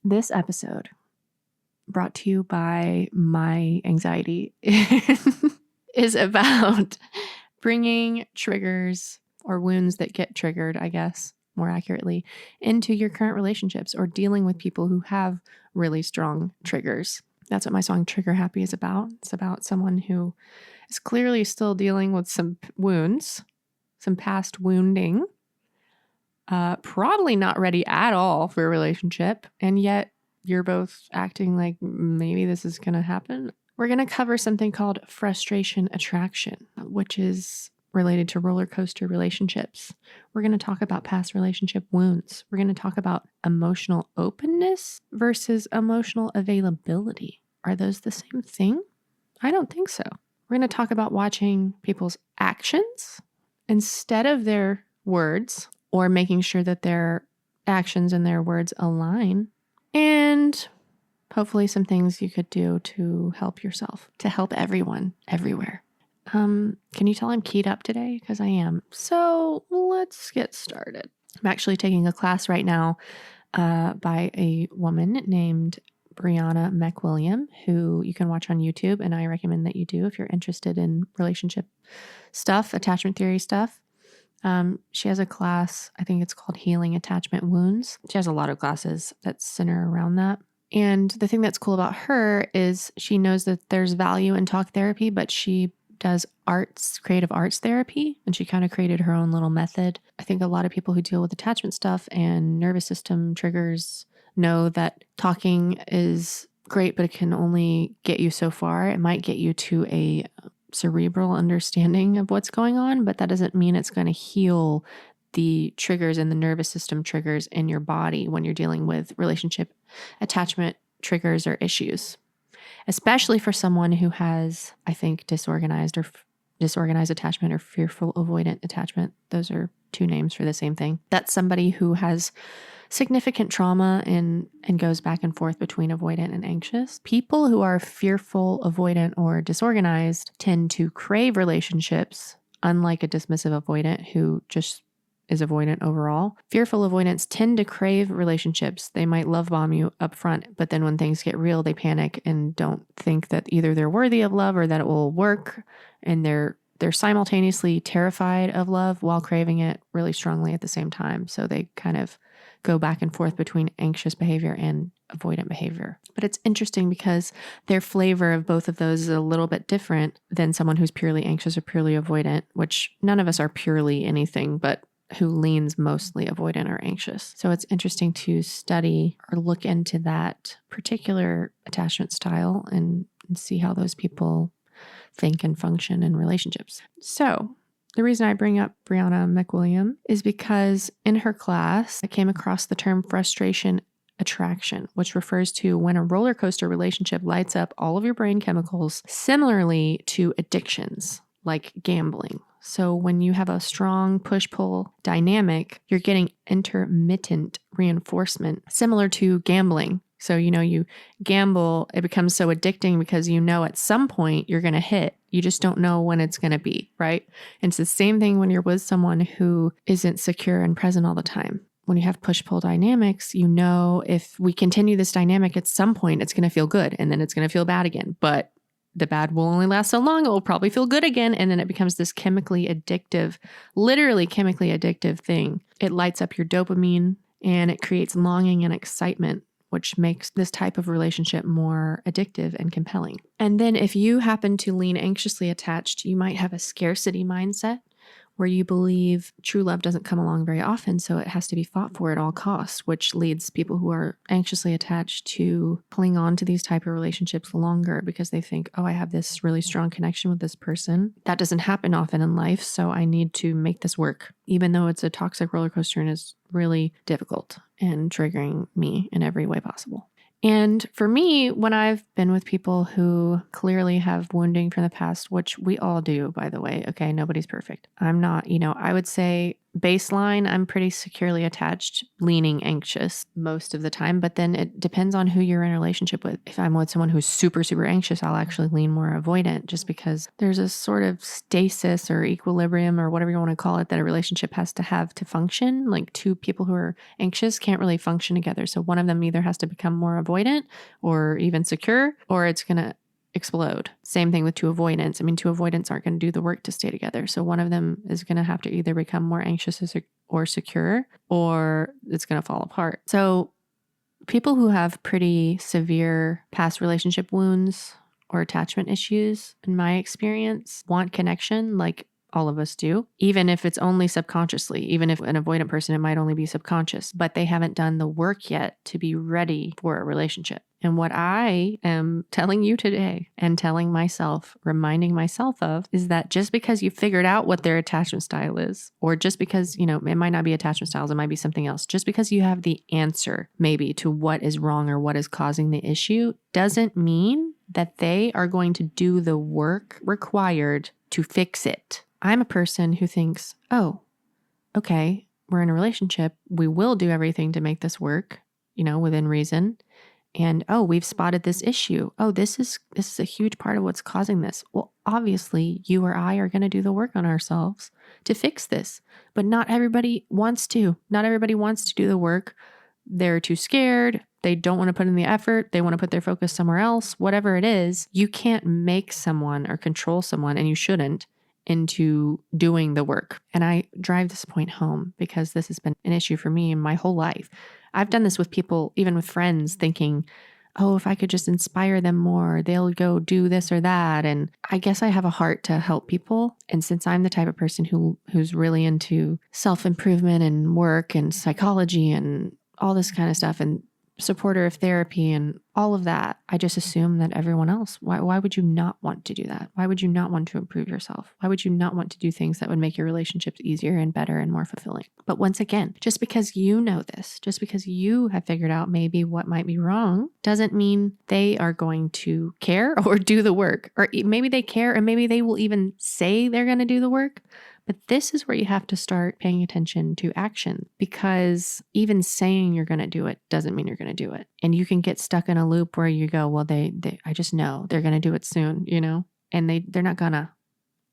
This episode, brought to you by my anxiety, is about bringing triggers or wounds that get triggered, I guess, more accurately, into your current relationships or dealing with people who have really strong triggers. That's what my song Trigger Happy is about. It's about someone who is clearly still dealing with some wounds, some past wounding, probably not ready at all for a relationship, and yet you're both acting like maybe this is going to happen. We're going to cover something called frustration attraction, which is related to roller coaster relationships. We're going to talk about past relationship wounds. We're going to talk about emotional openness versus emotional availability. Are those the same thing? I don't think so. We're going to talk about watching people's actions instead of their words, or making sure that their actions and their words align. And hopefully some things you could do to help yourself, to help everyone, everywhere. Can you tell I'm keyed up today? Because I am. So let's get started. I'm actually taking a class right now by a woman named Brianna McWilliam, who you can watch on YouTube. And I recommend that you do if you're interested in relationship stuff, attachment theory stuff. She has a class, I think it's called Healing Attachment Wounds. She has a lot of classes that center around that. And the thing that's cool about her is she knows that there's value in talk therapy, but she does creative arts therapy, and she kind of created her own little method. I think a lot of people who deal with attachment stuff and nervous system triggers know that talking is great, but it can only get you so far. It might get you to a cerebral understanding of what's going on, but that doesn't mean it's going to heal the triggers and the nervous system triggers in your body when you're dealing with relationship attachment triggers or issues, especially for someone who has, I think, disorganized attachment or fearful avoidant attachment. Those are two names for the same thing. That's somebody who has significant trauma and goes back and forth between avoidant and anxious. People who are fearful, avoidant, or disorganized tend to crave relationships, unlike a dismissive avoidant who just is avoidant overall. Fearful avoidants tend to crave relationships. They might love bomb you up front, but then when things get real, they panic and don't think that either they're worthy of love or that it will work, and they're simultaneously terrified of love while craving it really strongly at the same time. So they kind of go back and forth between anxious behavior and avoidant behavior. But it's interesting because their flavor of both of those is a little bit different than someone who's purely anxious or purely avoidant, which none of us are purely anything, but who leans mostly avoidant or anxious. So it's interesting to study or look into that particular attachment style and see how those people think and function in relationships. So the reason I bring up Brianna McWilliam is because in her class, I came across the term frustration attraction, which refers to when a roller coaster relationship lights up all of your brain chemicals, similarly to addictions like gambling. So when you have a strong push-pull dynamic, you're getting intermittent reinforcement, similar to gambling. So, you gamble, it becomes so addicting because at some point you're going to hit. You just don't know when it's going to be, right? And it's the same thing when you're with someone who isn't secure and present all the time. When you have push-pull dynamics, if we continue this dynamic, at some point it's going to feel good and then it's going to feel bad again. But the bad will only last so long. It will probably feel good again. And then it becomes this literally chemically addictive thing. It lights up your dopamine and it creates longing and excitement, which makes this type of relationship more addictive and compelling. And then if you happen to lean anxiously attached, you might have a scarcity mindset where you believe true love doesn't come along very often, so it has to be fought for at all costs, which leads people who are anxiously attached to cling on to these type of relationships longer because they think, I have this really strong connection with this person. That doesn't happen often in life, so I need to make this work, even though it's a toxic roller coaster and is really difficult and triggering me in every way possible. And for me, when I've been with people who clearly have wounding from the past, which we all do, by the way, okay, nobody's perfect. I'm not, I would say baseline, I'm pretty securely attached, leaning anxious most of the time. But then it depends on who you're in a relationship with. If I'm with someone who's super, super anxious, I'll actually lean more avoidant just because there's a sort of stasis or equilibrium or whatever you want to call it that a relationship has to have to function. Like two people who are anxious can't really function together. So one of them either has to become more avoidant or even secure, or it's going to explode. Same thing with two avoidants. I mean, two avoidants aren't going to do the work to stay together. So one of them is going to have to either become more anxious or secure, or it's going to fall apart. So people who have pretty severe past relationship wounds or attachment issues, in my experience, want connection like all of us do, even if it's only subconsciously. Even if an avoidant person, it might only be subconscious, but they haven't done the work yet to be ready for a relationship. And what I am telling you today and telling myself, reminding myself of, is that just because you figured out what their attachment style is, or just because, it might not be attachment styles, it might be something else, just because you have the answer maybe to what is wrong or what is causing the issue, doesn't mean that they are going to do the work required to fix it. I'm a person who thinks, oh, okay, we're in a relationship. We will do everything to make this work, within reason. And, oh, we've spotted this issue. Oh, this is a huge part of what's causing this. Well, obviously you or I are going to do the work on ourselves to fix this, but not everybody wants to. Not everybody wants to do the work. They're too scared. They don't want to put in the effort. They want to put their focus somewhere else. Whatever it is, you can't make someone or control someone, and you shouldn't, into doing the work. And I drive this point home because this has been an issue for me in my whole life. I've done this with people, even with friends, thinking, oh, if I could just inspire them more, they'll go do this or that. And I guess I have a heart to help people. And since I'm the type of person who's really into self-improvement and work and psychology and all this kind of stuff, and supporter of therapy and all of that, I just assume that everyone else, why would you not want to do that? Why would you not want to improve yourself? Why would you not want to do things that would make your relationships easier and better and more fulfilling? But once again, just because you know this, just because you have figured out maybe what might be wrong, doesn't mean they are going to care or do the work. Or maybe they care and maybe they will even say they're going to do the work. But this is where you have to start paying attention to action, because even saying you're going to do it doesn't mean you're going to do it. And you can get stuck in a loop where you go, well, I just know they're going to do it soon, and they're not gonna.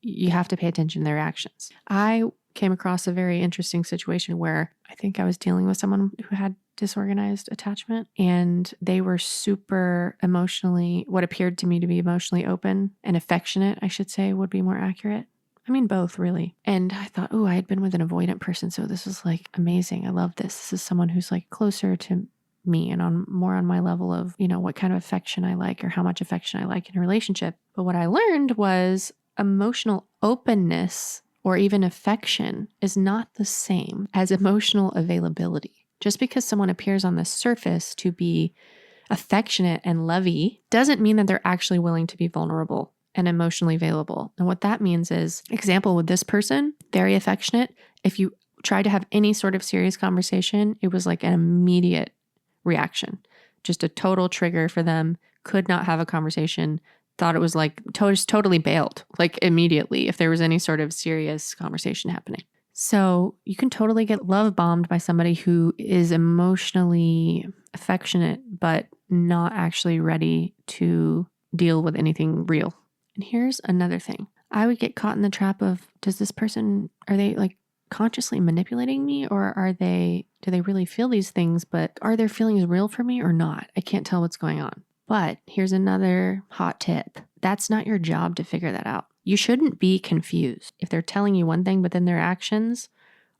You have to pay attention to their actions. I came across a very interesting situation where I think I was dealing with someone who had disorganized attachment, and they were super emotionally, what appeared to me to be emotionally open and affectionate, I should say, would be more accurate. I mean, both really. And I thought, oh, I had been with an avoidant person. So this is like amazing. I love this. This is someone who's like closer to me and more on my level of, what kind of affection I like or how much affection I like in a relationship. But what I learned was emotional openness or even affection is not the same as emotional availability. Just because someone appears on the surface to be affectionate and lovey doesn't mean that they're actually willing to be vulnerable and emotionally available. And what that means is, example with this person, very affectionate. If you tried to have any sort of serious conversation, it was like an immediate reaction, just a total trigger for them, could not have a conversation, thought it was like totally bailed, like immediately if there was any sort of serious conversation happening. So you can totally get love bombed by somebody who is emotionally affectionate, but not actually ready to deal with anything real. And here's another thing. I would get caught in the trap of, are they like consciously manipulating me, or do they really feel these things, but are their feelings real for me or not? I can't tell what's going on. But here's another hot tip. That's not your job to figure that out. You shouldn't be confused. If they're telling you one thing, but then their actions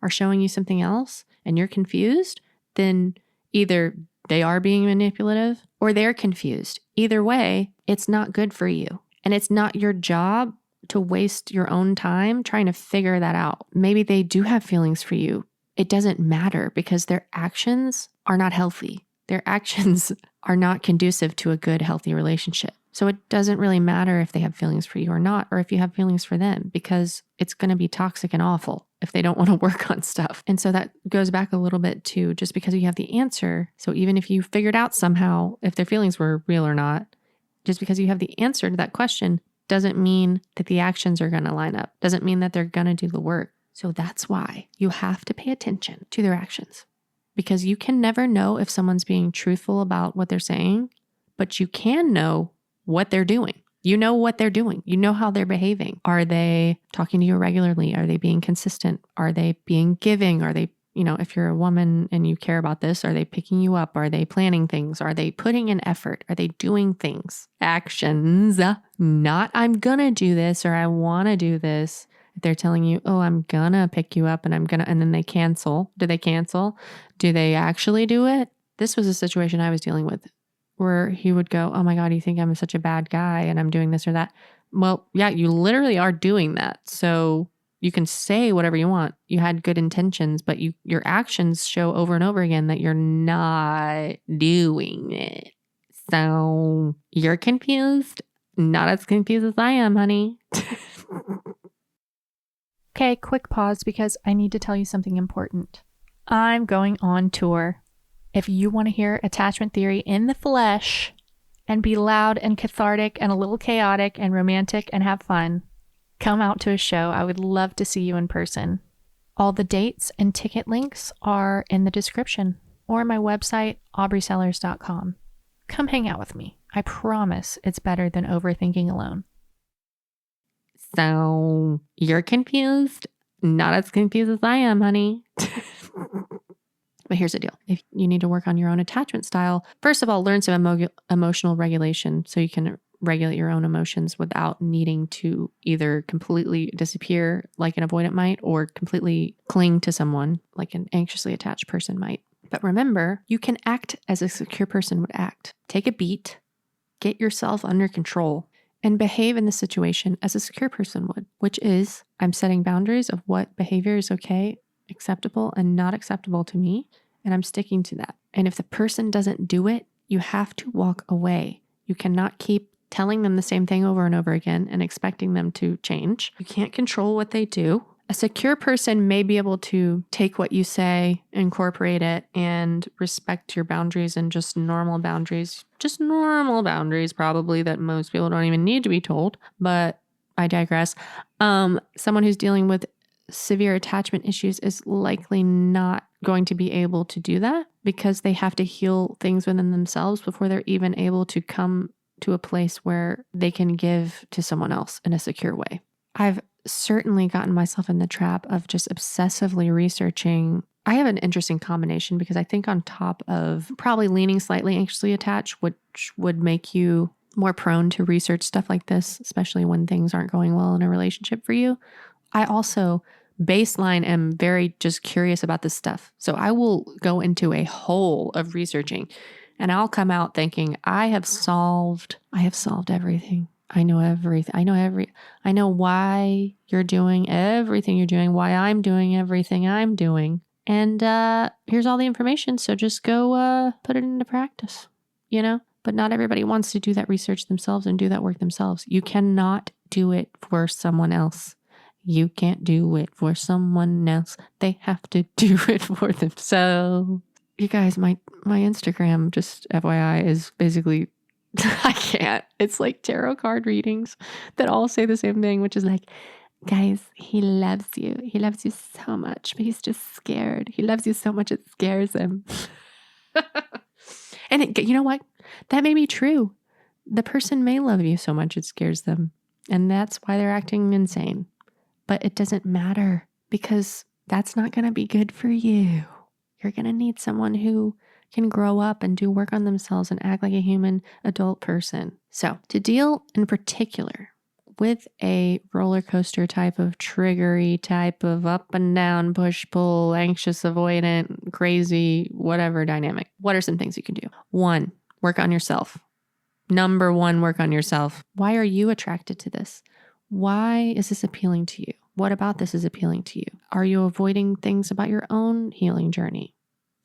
are showing you something else and you're confused, then either they are being manipulative or they're confused. Either way, it's not good for you. And it's not your job to waste your own time trying to figure that out. Maybe they do have feelings for you. It doesn't matter because their actions are not healthy. Their actions are not conducive to a good, healthy relationship. So it doesn't really matter if they have feelings for you or not, or if you have feelings for them, because it's going to be toxic and awful if they don't want to work on stuff. And so that goes back a little bit to just because you have the answer. So even if you figured out somehow if their feelings were real or not, just because you have the answer to that question doesn't mean that the actions are going to line up. Doesn't mean that they're going to do the work. So that's why you have to pay attention to their actions, because you can never know if someone's being truthful about what they're saying, but you can know what they're doing. You know what they're doing. You know how they're behaving. Are they talking to you regularly? Are they being consistent? Are they being giving? Are they, if you're a woman and you care about this, are they picking you up? Are they planning things? Are they putting in effort? Are they doing things? Actions, not I'm gonna do this or I wanna do this. If they're telling you, oh, I'm gonna pick you up and and then they cancel. Do they cancel? Do they actually do it? This was a situation I was dealing with where he would go, oh my God, you think I'm such a bad guy and I'm doing this or that. Well, yeah, you literally are doing that. So you can say whatever you want. You had good intentions, but your actions show over and over again that you're not doing it. So you're confused. Not as confused as I am, honey. Okay, quick pause because I need to tell you something important. I'm going on tour. If you want to hear attachment theory in the flesh and be loud and cathartic and a little chaotic and romantic and have fun, come out to a show. I would love to see you in person. All the dates and ticket links are in the description or my website, aubresellers.com. Come hang out with me. I promise it's better than overthinking alone. So you're confused? Not as confused as I am, honey. But here's the deal. If you need to work on your own attachment style, first of all, learn some emotional regulation so you can regulate your own emotions without needing to either completely disappear like an avoidant might or completely cling to someone like an anxiously attached person might. But remember, you can act as a secure person would act. Take a beat, get yourself under control, and behave in the situation as a secure person would, which is I'm setting boundaries of what behavior is okay, acceptable, and not acceptable to me, and I'm sticking to that. And if the person doesn't do it, you have to walk away. You cannot keep telling them the same thing over and over again and expecting them to change. You can't control what they do. A secure person may be able to take what you say, incorporate it, and respect your boundaries and just normal boundaries probably that most people don't even need to be told, but I digress. Someone who's dealing with severe attachment issues is likely not going to be able to do that because they have to heal things within themselves before they're even able to come to a place where they can give to someone else in a secure way. I've certainly gotten myself in the trap of just obsessively researching. I have an interesting combination because I think on top of probably leaning slightly anxiously attached, which would make you more prone to research stuff like this, especially when things aren't going well in a relationship for you. I also baseline am very just curious about this stuff. So I will go into a hole of researching and I'll come out thinking I have solved everything. I know everything. I know why you're doing everything you're doing, why I'm doing everything I'm doing. And here's all the information. So just go put it into practice, But not everybody wants to do that research themselves and do that work themselves. You cannot do it for someone else. You can't do it for someone else. They have to do it for themselves. You guys, my Instagram, just FYI, is basically, I can't. It's like tarot card readings that all say the same thing, which is like, guys, he loves you. He loves you so much, but he's just scared. He loves you so much it scares him. And you know what? That may be true. The person may love you so much it scares them. And that's why they're acting insane. But it doesn't matter because that's not going to be good for you. You're going to need someone who can grow up and do work on themselves and act like a human adult person. So to deal in particular with a roller coaster type of triggery type of up and down, push, pull, anxious, avoidant, crazy, whatever dynamic, what are some things you can do? 1, work on yourself. Number 1, work on yourself. Why are you attracted to this? Why is this appealing to you? What about this is appealing to you? Are you avoiding things about your own healing journey?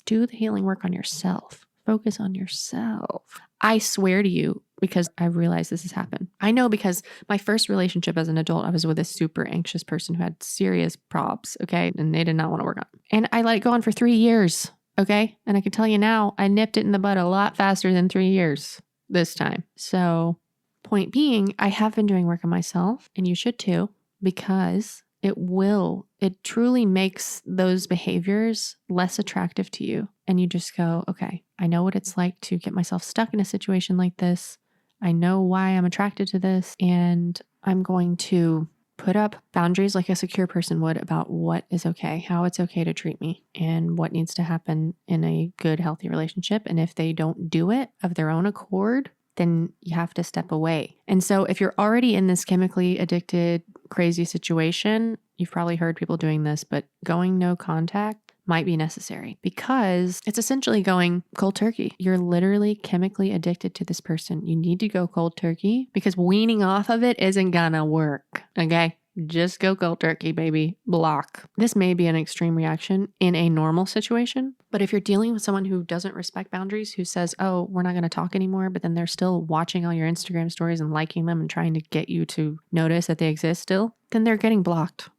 Do the healing work on yourself. Focus on yourself. I swear to you, because I realized this has happened. I know because my first relationship as an adult, I was with a super anxious person who had serious problems, okay? And they did not want to work on it. And I let it go on for 3 years, okay? And I can tell you now, I nipped it in the bud a lot faster than 3 years this time. So point being, I have been doing work on myself, and you should too, because It truly makes those behaviors less attractive to you. And you just go, okay, I know what it's like to get myself stuck in a situation like this. I know why I'm attracted to this. And I'm going to put up boundaries like a secure person would about what is okay, how it's okay to treat me, and what needs to happen in a good, healthy relationship. And if they don't do it of their own accord, then you have to step away. And so if you're already in this chemically addicted, crazy situation, you've probably heard people doing this, but going no contact might be necessary because it's essentially going cold turkey. You're literally chemically addicted to this person. You need to go cold turkey because weaning off of it isn't gonna work. Okay. Just go cold turkey, baby. Block. This may be an extreme reaction in a normal situation, but if you're dealing with someone who doesn't respect boundaries, who says, oh, we're not going to talk anymore, but then they're still watching all your Instagram stories and liking them and trying to get you to notice that they exist still, then they're getting blocked.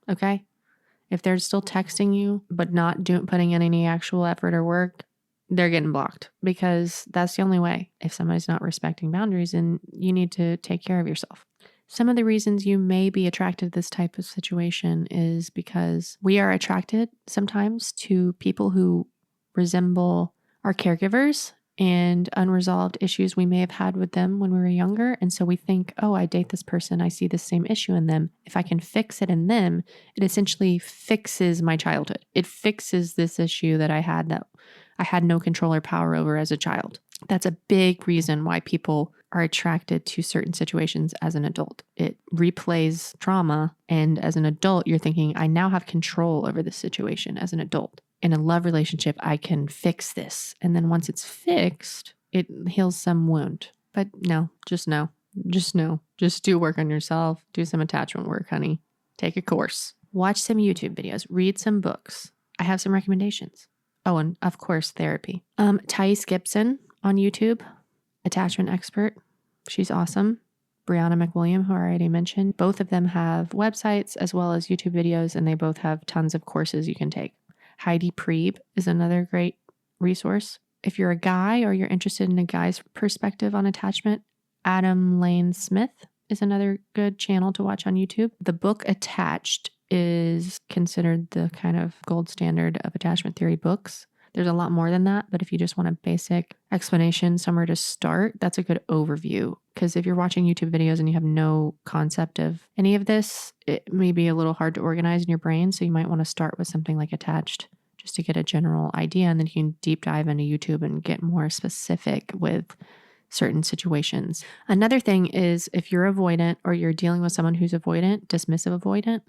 Okay? If they're still texting you, but not putting in any actual effort or work, they're getting blocked because that's the only way. If somebody's not respecting boundaries, then you need to take care of yourself. Some of the reasons you may be attracted to this type of situation is because we are attracted sometimes to people who resemble our caregivers and unresolved issues we may have had with them when we were younger. And so we think, oh, I date this person. I see the same issue in them. If I can fix it in them, it essentially fixes my childhood. It fixes this issue that I had no control or power over as a child. That's a big reason why people are attracted to certain situations as an adult. It replays trauma. And as an adult, you're thinking, I now have control over this situation as an adult. In a love relationship, I can fix this. And then once it's fixed, it heals some wound. But no. Just do work on yourself. Do some attachment work, honey. Take a course. Watch some YouTube videos. Read some books. I have some recommendations. Oh, and of course, therapy. Thais Gibson on YouTube, attachment expert. She's awesome. Brianna McWilliam, who I already mentioned. Both of them have websites as well as YouTube videos, and they both have tons of courses you can take. Heidi Priebe is another great resource. If you're a guy or you're interested in a guy's perspective on attachment, Adam Lane Smith is another good channel to watch on YouTube. The book Attached is considered the kind of gold standard of attachment theory books. There's a lot more than that, but if you just want a basic explanation, somewhere to start, that's a good overview. Because if you're watching YouTube videos and you have no concept of any of this, it may be a little hard to organize in your brain. So you might want to start with something like Attached just to get a general idea. And then you can deep dive into YouTube and get more specific with certain situations. Another thing is if you're avoidant or you're dealing with someone who's avoidant, dismissive avoidant,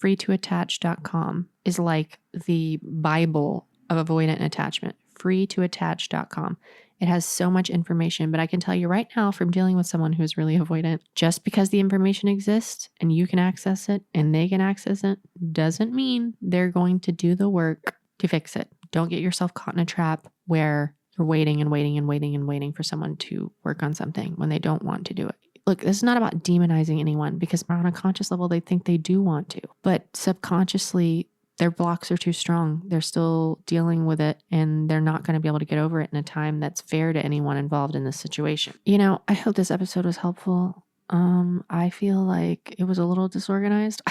freetoattach.com is like the Bible of avoidant attachment. Freetoattach.com. It has so much information, but I can tell you right now from dealing with someone who's really avoidant, just because the information exists and you can access it and they can access it doesn't mean they're going to do the work to fix it. Don't get yourself caught in a trap where you're waiting and waiting and waiting and waiting for someone to work on something when they don't want to do it. Look, this is not about demonizing anyone because on a conscious level, they think they do want to, but subconsciously, their blocks are too strong. They're still dealing with it and they're not going to be able to get over it in a time that's fair to anyone involved in this situation. I hope this episode was helpful. I feel like it was a little disorganized,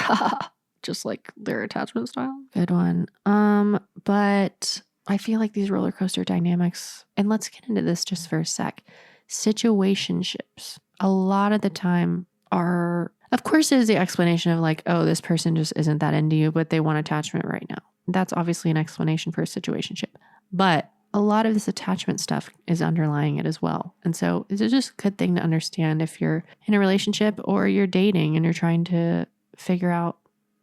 just like their attachment style. Good one. But I feel like these roller coaster dynamics, and let's get into this just for a sec. Situationships, a lot of the time are, of course, there's the explanation of like, oh, this person just isn't that into you, but they want attachment right now. That's obviously an explanation for a situationship. But a lot of this attachment stuff is underlying it as well. And so it's just a good thing to understand if you're in a relationship or you're dating and you're trying to figure out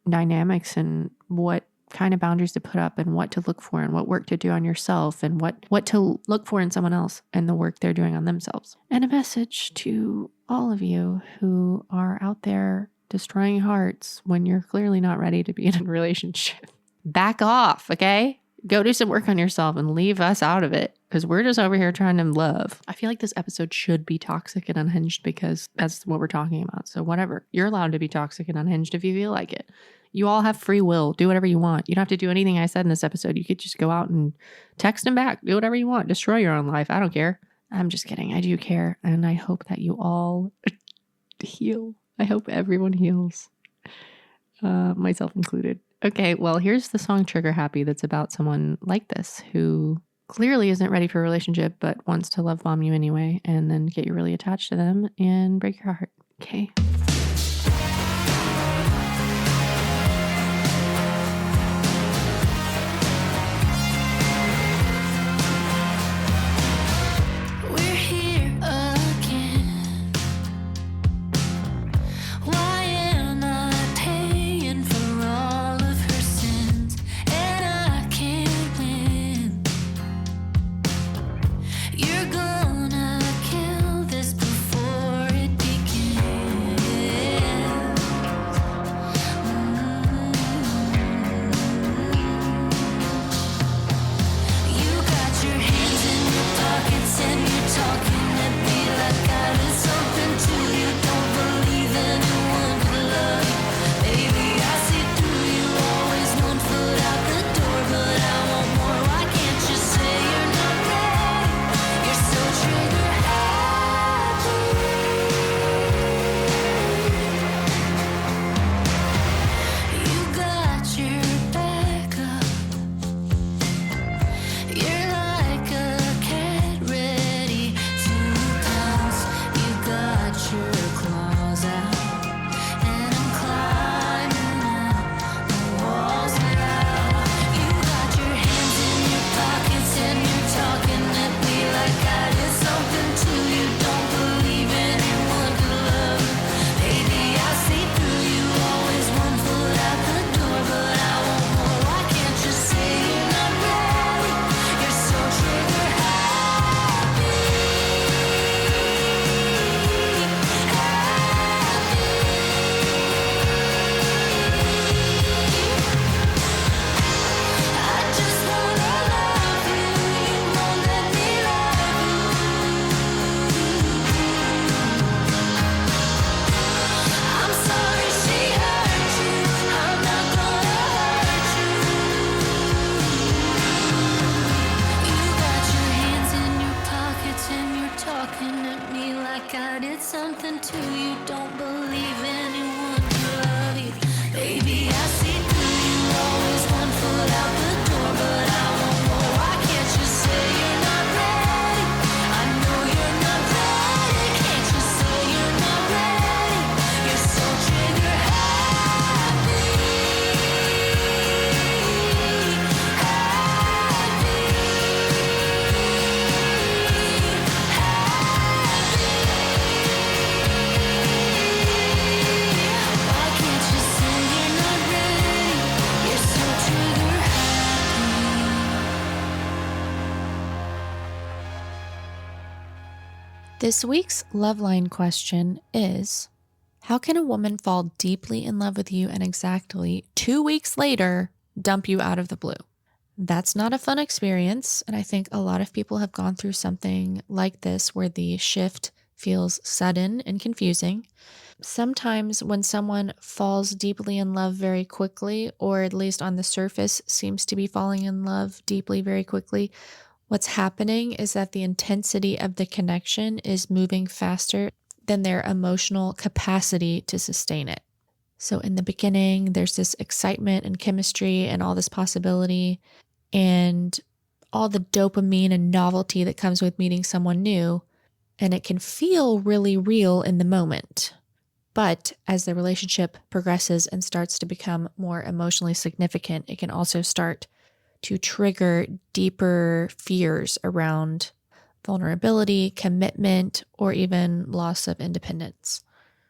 dynamics and what kind of boundaries to put up and what to look for and what work to do on yourself and what to look for in someone else and the work they're doing on themselves. And a message to all of you who are out there destroying hearts when you're clearly not ready to be in a relationship. Back off, okay? Go do some work on yourself and leave us out of it because we're just over here trying to love. I feel like this episode should be toxic and unhinged because that's what we're talking about. So whatever. You're allowed to be toxic and unhinged if you feel like it. You all have free will. Do whatever you want. You don't have to do anything I said in this episode. You could just go out and text him back. Do whatever you want. Destroy your own life. I don't care. I'm just kidding. I do care. And I hope that you all heal. I hope everyone heals. myself included. Okay, well, here's the song Trigger Happy that's about someone like this who clearly isn't ready for a relationship but wants to love bomb you anyway and then get you really attached to them and break your heart. Okay. We're here again. Why am I paying for all of her sins and I can't win? You're gonna kill this before it begins. You got your hands in your pockets and you're talking at me like I did something to you. Don't believe anyone could love you. Baby, I see through you. Always 1 foot out the door, but I want more. Why can't you say you're not ready? You're so trigger happy. You got your back up. You're like a cat ready to pounce. You got your claws out, and I'm climbing up the walls now. You got your hands in your pockets and you're talking at me like I did something to you. Don't believe anyone could love you. Baby, I see through you. Always 1 foot out the door, but I want more. Why can't you say you're not ready? You're so trigger happy. I just wanna love you. You won't let me love you. I'm sorry she hurt you. I'm not gonna hurt you. You got your hands in your pockets and you're talking at me like I did something to you. Don't believe anyone can love you. Baby, I see through you. Always 1 foot out the door, but I want more. Why can't you say you're not ready? I know you're not ready. Can't you say you're not ready? You're so trigger happy. Why can't you say you're not ready? You're so trigger happy. This week's love line question is: how can a woman fall deeply in love with you and exactly 2 weeks later dump you out of the blue? That's not a fun experience, and I think a lot of people have gone through something like this where the shift feels sudden and confusing. Sometimes when someone falls deeply in love very quickly, or at least on the surface seems to be falling in love deeply very quickly, what's happening is that the intensity of the connection is moving faster than their emotional capacity to sustain it. So in the beginning, there's this excitement and chemistry and all this possibility and all the dopamine and novelty that comes with meeting someone new, and it can feel really real in the moment. But as the relationship progresses and starts to become more emotionally significant, it can also start to trigger deeper fears around vulnerability, commitment, or even loss of independence.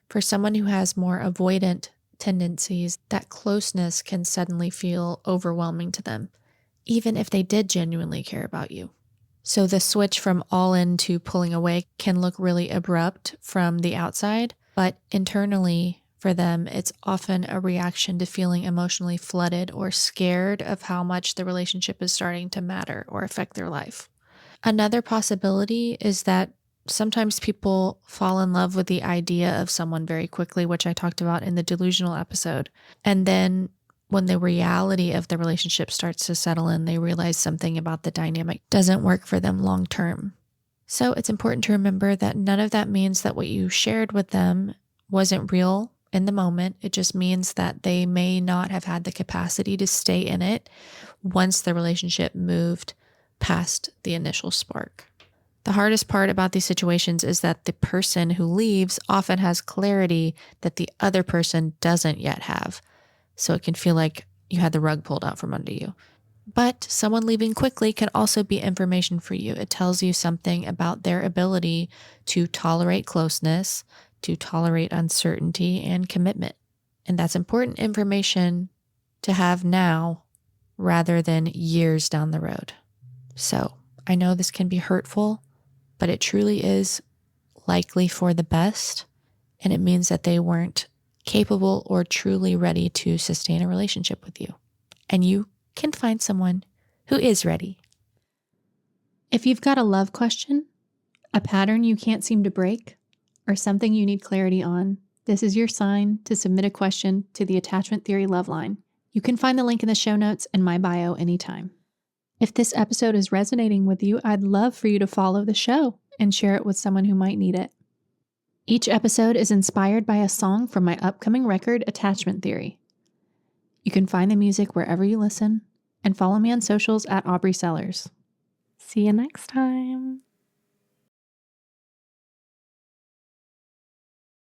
For someone who has more avoidant tendencies, that closeness can suddenly feel overwhelming to them, even if they did genuinely care about you. So the switch from all in to pulling away can look really abrupt from the outside, but internally for them, it's often a reaction to feeling emotionally flooded or scared of how much the relationship is starting to matter or affect their life. Another possibility is that sometimes people fall in love with the idea of someone very quickly, which I talked about in the delusional episode. And then when the reality of the relationship starts to settle in, they realize something about the dynamic doesn't work for them long term. So it's important to remember that none of that means that what you shared with them wasn't real in the moment. It just means that they may not have had the capacity to stay in it once the relationship moved past the initial spark. The hardest part about these situations is that the person who leaves often has clarity that the other person doesn't yet have. So it can feel like you had the rug pulled out from under you. But someone leaving quickly can also be information for you. It tells you something about their ability to tolerate closeness, to tolerate uncertainty and commitment. And that's important information to have now rather than years down the road. So I know this can be hurtful, but it truly is likely for the best. And it means that they weren't capable or truly ready to sustain a relationship with you. And you can find someone who is ready. If you've got a love question, a pattern you can't seem to break, or something you need clarity on, this is your sign to submit a question to the Attachment Theory Love Line. You can find the link in the show notes and my bio anytime. If this episode is resonating with you, I'd love for you to follow the show and share it with someone who might need it. Each episode is inspired by a song from my upcoming record, Attachment Theory. You can find the music wherever you listen and follow me on socials at Aubrie Sellers. See you next time.